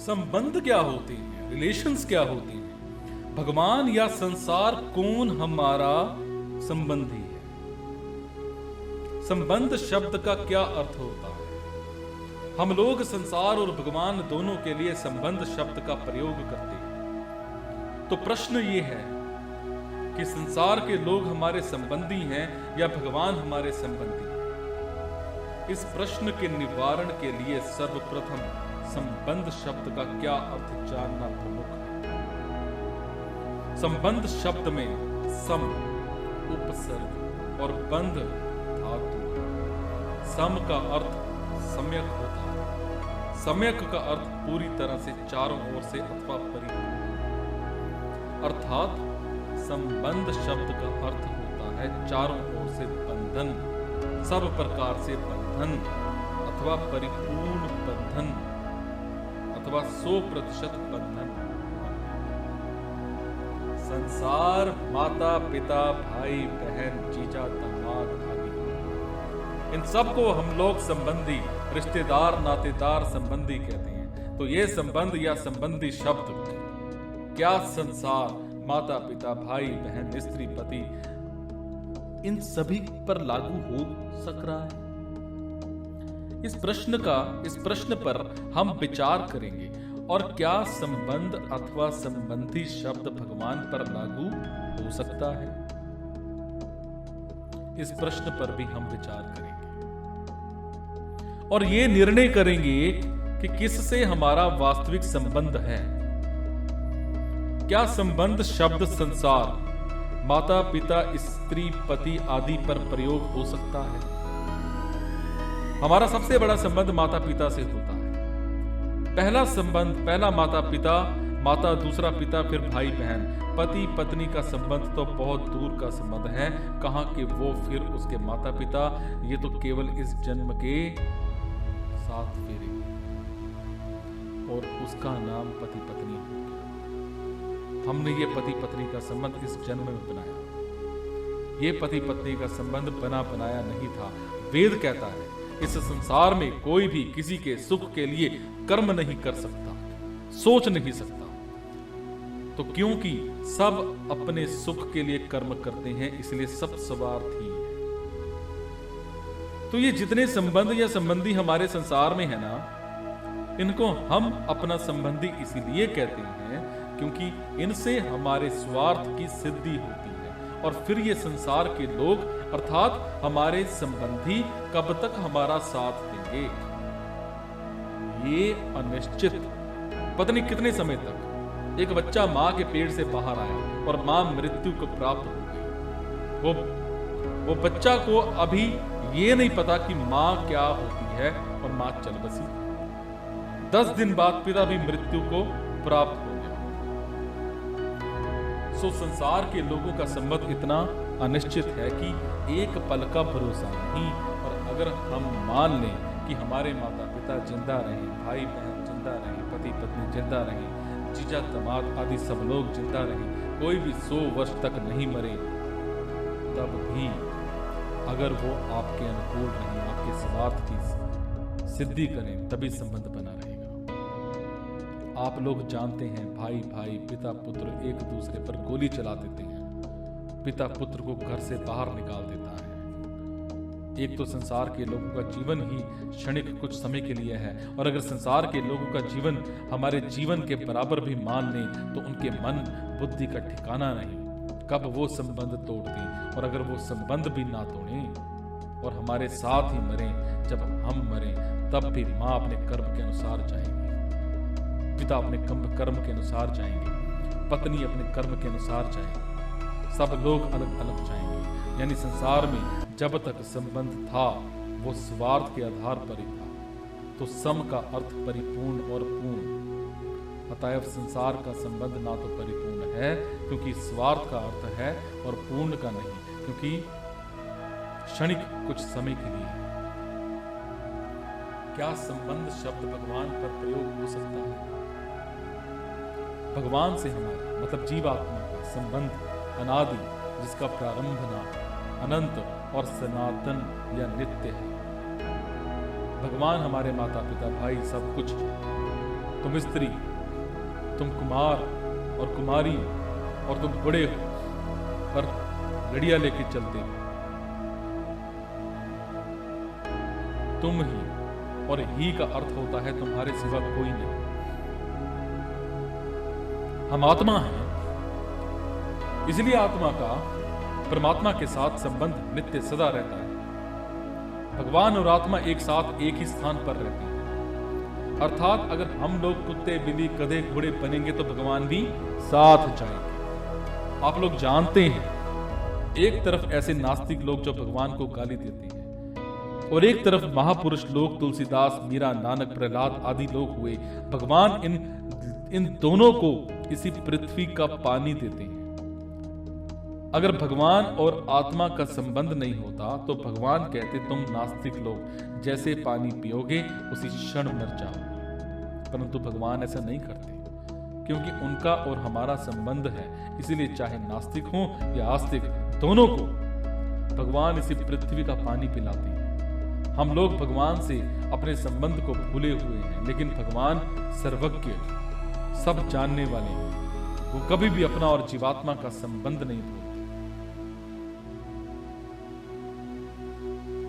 संबंध क्या होते हैं, रिलेशंस क्या होते हैं, भगवान या संसार कौन हमारा संबंधी है। संबंध शब्द का क्या अर्थ होता है? हम लोग संसार और भगवान दोनों के लिए संबंध शब्द का प्रयोग करते हैं। तो प्रश्न ये है कि संसार के लोग हमारे संबंधी हैं या भगवान हमारे संबंधी हैं? इस प्रश्न के निवारण के लिए सर्वप्रथम संबंध शब्द का क्या अर्थ जानना प्रमुख है। संबंध शब्द में सम उपसर्ग और बंध धातु। सम का अर्थ सम्यक होता है। सम्यक का अर्थ पूरी तरह से, चारों ओर से अथवा परिपूर्ण। अर्थात संबंध शब्द का अर्थ होता है चारों ओर से बंधन, सब प्रकार से बंधन अथवा परिपूर्ण बंधन अथवा 100% बंधन। संसार माता पिता भाई बहन जीजा दामाद आदि, इन सबको हम लोग संबंधी, रिश्तेदार, नातेदार, संबंधी कहते हैं। तो ये संबंध या संबंधी शब्द क्या संसार, माता पिता भाई बहन स्त्री पति, इन सभी पर लागू हो सक रहा है? इस प्रश्न पर हम विचार करेंगे। और क्या संबंध अथवा संबंधी शब्द भगवान पर लागू हो सकता है? इस प्रश्न पर भी हम विचार करेंगे और ये निर्णय करेंगे कि किससे हमारा वास्तविक संबंध है। क्या संबंध शब्द संसार, माता पिता स्त्री पति आदि पर प्रयोग हो सकता है? हमारा सबसे बड़ा संबंध माता पिता से होता है। पहला संबंध, पहला माता पिता, माता दूसरा पिता, फिर भाई बहन। पति पत्नी का संबंध तो बहुत दूर का संबंध है, कहां कि वो फिर उसके माता पिता। ये तो केवल इस जन्म के 7 फेरे और उसका नाम पति पत्नी हो गया। हमने ये पति पत्नी का संबंध इस जन्म में बनाया। ये पति पत्नी का संबंध बना बनाया नहीं था। वेद कहता है इस संसार में कोई भी किसी के सुख के लिए कर्म नहीं कर सकता, सोच नहीं सकता। तो क्योंकि सब अपने सुख के लिए कर्म करते हैं, इसलिए सब स्वार्थी है। तो ये जितने संबंध या संबंधी हमारे संसार में है ना, इनको हम अपना संबंधी इसीलिए कहते हैं क्योंकि इनसे हमारे स्वार्थ की सिद्धि होती है। और फिर ये संसार के लोग अर्थात हमारे संबंधी कब तक हमारा साथ देंगे? ये अनिश्चित, पता नहीं कितने समय तक। एक बच्चा मां के पेट से बाहर आया और मां मृत्यु को प्राप्त हो गई। वो बच्चा को अभी ये नहीं पता कि मां क्या होती है और मां चल बसी। 10 दिन बाद पिता भी मृत्यु को प्राप्त हो गया। सो संसार के लोगों का संबंध इतना अनिश्चित है कि एक पल का भरोसा नहीं। और अगर हम मान लें कि हमारे माता पिता जिंदा रहें, भाई बहन जिंदा रहें, पति पत्नी जिंदा रहें, जीजा दामाद आदि सब लोग जिंदा रहें, कोई भी 100 वर्ष तक नहीं मरे, तब भी अगर वो आपके अनुकूल रहें, आपके स्वार्थ की सिद्धि करें, तभी संबंध बना रहेगा। आप लोग जानते हैं भाई भाई, पिता पुत्र एक दूसरे पर गोली चला देते हैं। पिता पुत्र को घर से बाहर निकाल देता है। एक तो संसार के लोगों का जीवन ही क्षणिक कुछ समय के लिए है। और अगर संसार के लोगों का जीवन हमारे जीवन के बराबर भी मान लें तो उनके मन बुद्धि का ठिकाना नहीं, कब वो संबंध तोड़ दें। और अगर वो संबंध भी ना तोड़ें और हमारे साथ ही मरें, जब हम मरें तब भी माँ अपने कर्म के अनुसार जाएगी, पिता अपने कर्म के अनुसार जाएंगे, पत्नी अपने कर्म के अनुसार जाएगी, सब लोग अलग अलग जाएंगे। यानी संसार में जब तक संबंध था वो स्वार्थ के आधार पर ही था। तो सम का अर्थ परिपूर्ण और पूर्ण। अतएव संसार का संबंध ना तो परिपूर्ण है क्योंकि स्वार्थ का अर्थ है, और पूर्ण का नहीं क्योंकि क्षणिक कुछ समय के लिए। क्या संबंध शब्द भगवान पर प्रयोग हो सकता है? भगवान से हमारा मतलब जीवात्मा का संबंध अनादि, जिसका प्रारंभ ना अनंत और सनातन या नित्य है। भगवान हमारे माता पिता भाई सब कुछ है। तुम स्त्री, तुम कुमार और कुमारी और तुम बूढ़े हो पर लड़ियां लेके चलते हो। तुम ही, और ही का अर्थ होता है तुम्हारे सिवा कोई नहीं। हम आत्मा हैं, इसलिए आत्मा का परमात्मा के साथ संबंध नित्य सदा रहता है। भगवान और आत्मा एक साथ एक ही स्थान पर रहते हैं। अर्थात अगर हम लोग कुत्ते, बिल्ली, गधे, घोड़े बनेंगे तो भगवान भी साथ जाएंगे। आप लोग जानते हैं, एक तरफ ऐसे नास्तिक लोग जो भगवान को गाली देते हैं और एक तरफ महापुरुष लोग तुलसीदास, मीरा, नानक, प्रहलाद आदि लोग हुए। भगवान इन दोनों को इसी पृथ्वी का पानी देते हैं। अगर भगवान और आत्मा का संबंध नहीं होता तो भगवान कहते, तुम नास्तिक लोग जैसे पानी पियोगे उसी क्षण मर जाओ। परंतु भगवान ऐसा नहीं करते, क्योंकि उनका और हमारा संबंध है। इसीलिए चाहे नास्तिक हो या आस्तिक, दोनों को भगवान इसी पृथ्वी का पानी पिलाते हैं। हम लोग भगवान से अपने संबंध को भूले हुए हैं, लेकिन भगवान सर्वज्ञ, सब जानने वाले, वो कभी भी अपना और जीवात्मा का संबंध नहीं भूलते।